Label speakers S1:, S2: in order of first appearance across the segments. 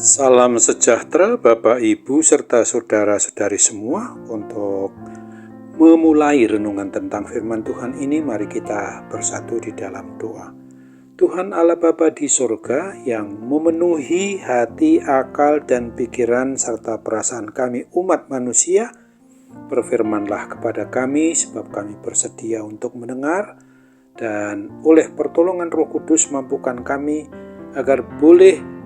S1: Salam sejahtera Bapak Ibu serta saudara-saudari semua. Untuk memulai renungan tentang firman Tuhan ini, mari kita bersatu di dalam doa. Tuhan Allah Bapa di surga yang memenuhi hati, akal, dan pikiran serta perasaan kami umat manusia, berfirmanlah kepada kami sebab kami bersedia untuk mendengar, dan oleh pertolongan Roh Kudus mampukan kami agar boleh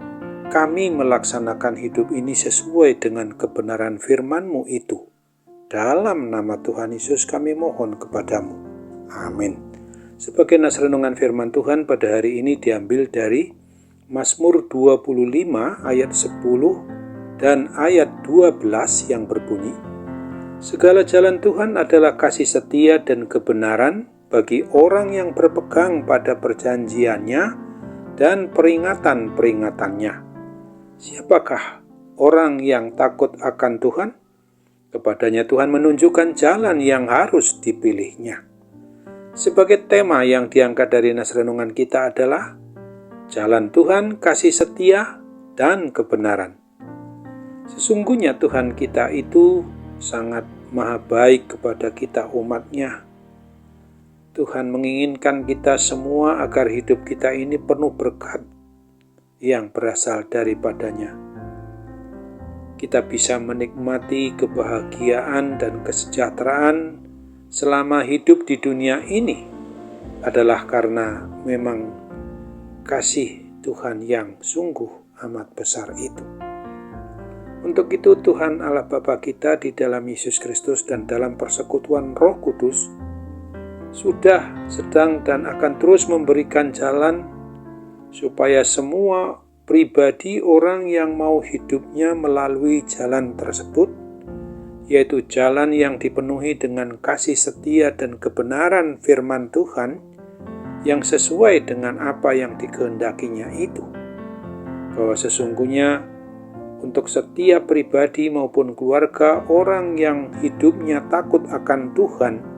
S1: kami melaksanakan hidup ini sesuai dengan kebenaran firman-Mu itu. Dalam nama Tuhan Yesus kami mohon kepadamu. Amin. Sebagai nas renungan firman Tuhan pada hari ini diambil dari Mazmur 25 ayat 10 dan ayat 12 yang berbunyi, segala jalan Tuhan adalah kasih setia dan kebenaran bagi orang yang berpegang pada perjanjiannya dan peringatan-peringatannya. Siapakah orang yang takut akan Tuhan? Kepadanya Tuhan menunjukkan jalan yang harus dipilihnya. Sebagai tema yang diangkat dari nas renungan kita adalah jalan Tuhan, kasih setia, dan kebenaran. Sesungguhnya Tuhan kita itu sangat maha baik kepada kita umat-Nya. Tuhan menginginkan kita semua agar hidup kita ini penuh berkat yang berasal daripadanya. Kita bisa menikmati kebahagiaan dan kesejahteraan selama hidup di dunia ini adalah karena memang kasih Tuhan yang sungguh amat besar itu. Untuk itu Tuhan Allah Bapa kita di dalam Yesus Kristus dan dalam persekutuan Roh Kudus sudah, sedang, dan akan terus memberikan jalan supaya semua pribadi orang yang mau hidupnya melalui jalan tersebut, yaitu jalan yang dipenuhi dengan kasih setia dan kebenaran firman Tuhan yang sesuai dengan apa yang dikehendakinya itu. Bahwa sesungguhnya untuk setiap pribadi maupun keluarga orang yang hidupnya takut akan Tuhan,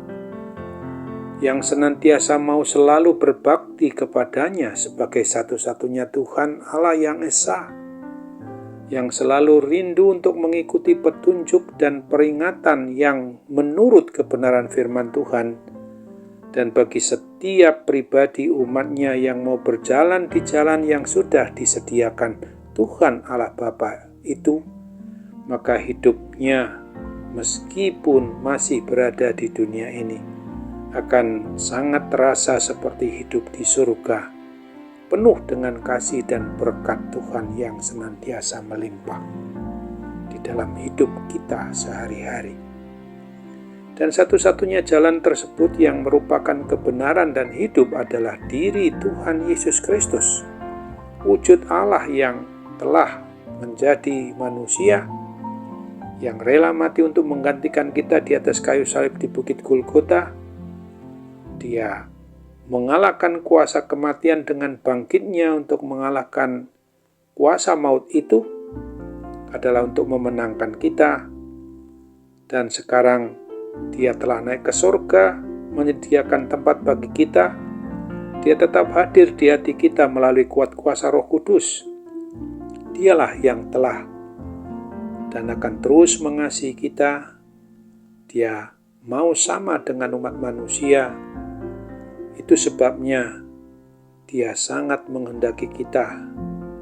S1: yang senantiasa mau selalu berbakti kepadanya sebagai satu-satunya Tuhan Allah yang Esa, yang selalu rindu untuk mengikuti petunjuk dan peringatan yang menurut kebenaran firman Tuhan, dan bagi setiap pribadi umat-Nya yang mau berjalan di jalan yang sudah disediakan Tuhan Allah Bapa itu, maka hidupnya meskipun masih berada di dunia ini akan sangat terasa seperti hidup di surga, penuh dengan kasih dan berkat Tuhan yang senantiasa melimpah di dalam hidup kita sehari-hari. Dan satu-satunya jalan tersebut yang merupakan kebenaran dan hidup adalah diri Tuhan Yesus Kristus, wujud Allah yang telah menjadi manusia, yang rela mati untuk menggantikan kita di atas kayu salib di Bukit Golgota. Dia mengalahkan kuasa kematian dengan bangkitnya untuk mengalahkan kuasa maut itu adalah untuk memenangkan kita. Dan sekarang Dia telah naik ke surga, menyediakan tempat bagi kita. Dia tetap hadir di hati kita melalui kuat kuasa Roh Kudus. Dialah yang telah dan akan terus mengasihi kita. Dia mau sama dengan umat manusia. Itu sebabnya Dia sangat menghendaki kita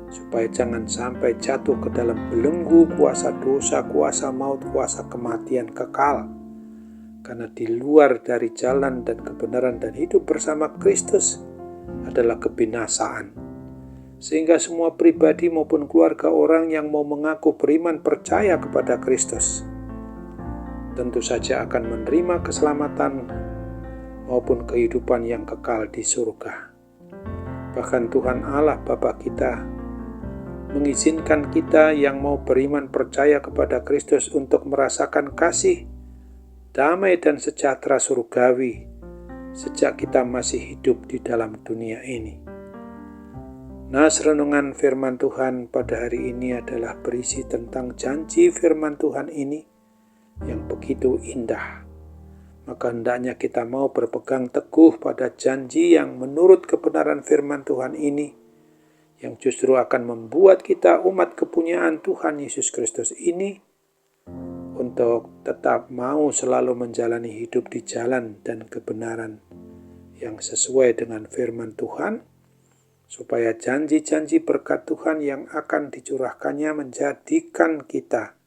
S1: supaya jangan sampai jatuh ke dalam belenggu kuasa dosa, kuasa maut, kuasa kematian kekal. Karena di luar dari jalan dan kebenaran dan hidup bersama Kristus adalah kebinasaan. Sehingga semua pribadi maupun keluarga orang yang mau mengaku beriman percaya kepada Kristus tentu saja akan menerima keselamatan maupun kehidupan yang kekal di surga. Bahkan Tuhan Allah Bapa kita mengizinkan kita yang mau beriman percaya kepada Kristus untuk merasakan kasih, damai, dan sejahtera surgawi sejak kita masih hidup di dalam dunia ini. Nas renungan firman Tuhan pada hari ini adalah berisi tentang janji firman Tuhan ini yang begitu indah. Maka hendaknya kita mau berpegang teguh pada janji yang menurut kebenaran firman Tuhan ini, yang justru akan membuat kita umat kepunyaan Tuhan Yesus Kristus ini untuk tetap mau selalu menjalani hidup di jalan dan kebenaran yang sesuai dengan firman Tuhan, supaya janji-janji berkat Tuhan yang akan dicurahkannya menjadikan kita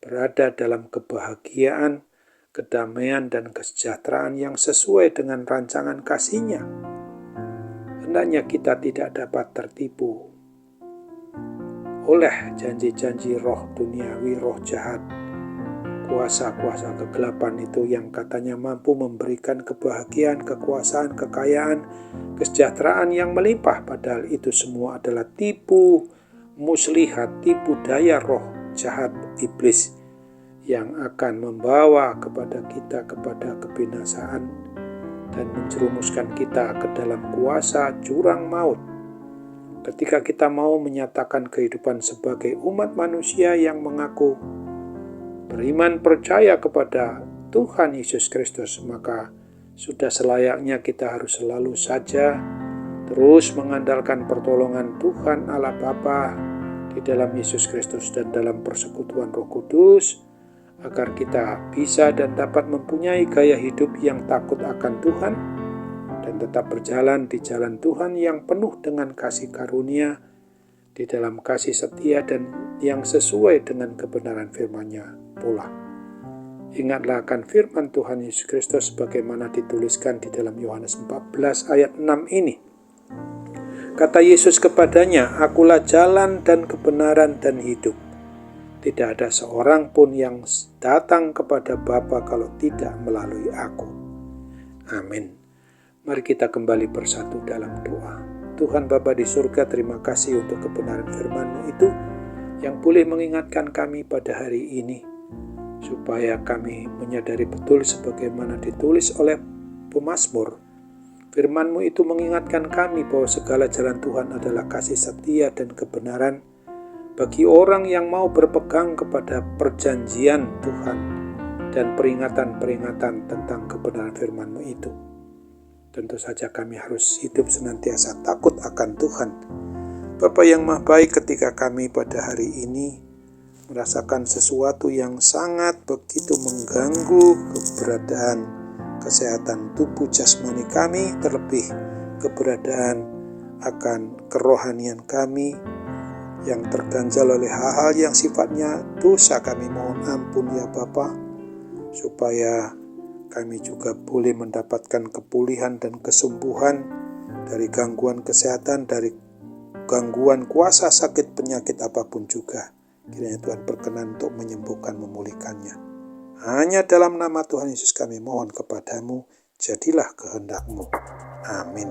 S1: berada dalam kebahagiaan, kedamaian, dan kesejahteraan yang sesuai dengan rancangan kasih-Nya. Hendaknya kita tidak dapat tertipu oleh janji-janji roh duniawi, roh jahat, kuasa-kuasa kegelapan itu yang katanya mampu memberikan kebahagiaan, kekuasaan, kekayaan, kesejahteraan yang melimpah, padahal itu semua adalah tipu muslihat, tipu daya roh jahat iblis yang akan membawa kepada kita kepada kebinasaan dan menjerumuskan kita ke dalam kuasa jurang maut. Ketika kita mau menyatakan kehidupan sebagai umat manusia yang mengaku beriman percaya kepada Tuhan Yesus Kristus, maka sudah selayaknya kita harus selalu saja terus mengandalkan pertolongan Tuhan Allah Bapa di dalam Yesus Kristus dan dalam persekutuan Roh Kudus, agar kita bisa dan dapat mempunyai gaya hidup yang takut akan Tuhan dan tetap berjalan di jalan Tuhan yang penuh dengan kasih karunia, di dalam kasih setia dan yang sesuai dengan kebenaran firman-Nya pula. Ingatlah akan firman Tuhan Yesus Kristus sebagaimana dituliskan di dalam Yohanes 14 ayat 6 ini. Kata Yesus kepadanya, "Akulah jalan dan kebenaran dan hidup. Tidak ada seorang pun yang datang kepada Bapa kalau tidak melalui aku." Amin. Mari kita kembali bersatu dalam doa. Tuhan Bapa di surga, terima kasih untuk kebenaran firman-Mu itu yang boleh mengingatkan kami pada hari ini, supaya kami menyadari betul sebagaimana ditulis oleh pemazmur. Firman-Mu itu mengingatkan kami bahwa segala jalan Tuhan adalah kasih setia dan kebenaran bagi orang yang mau berpegang kepada perjanjian Tuhan dan peringatan-peringatan tentang kebenaran firman-Mu itu. Tentu saja kami harus hidup senantiasa takut akan Tuhan. Bapa yang Maha Baik, ketika kami pada hari ini merasakan sesuatu yang sangat begitu mengganggu keberadaan kesehatan tubuh jasmani kami, terlebih keberadaan akan kerohanian kami yang terganjal oleh hal-hal yang sifatnya dosa, kami mohon ampun ya Bapa, supaya kami juga boleh mendapatkan kepulihan dan kesembuhan dari gangguan kesehatan, dari gangguan kuasa sakit penyakit apapun juga. Kiranya Tuhan berkenan untuk menyembuhkan, memulihkannya. Hanya dalam nama Tuhan Yesus kami mohon kepadamu, jadilah kehendak-Mu. Amin.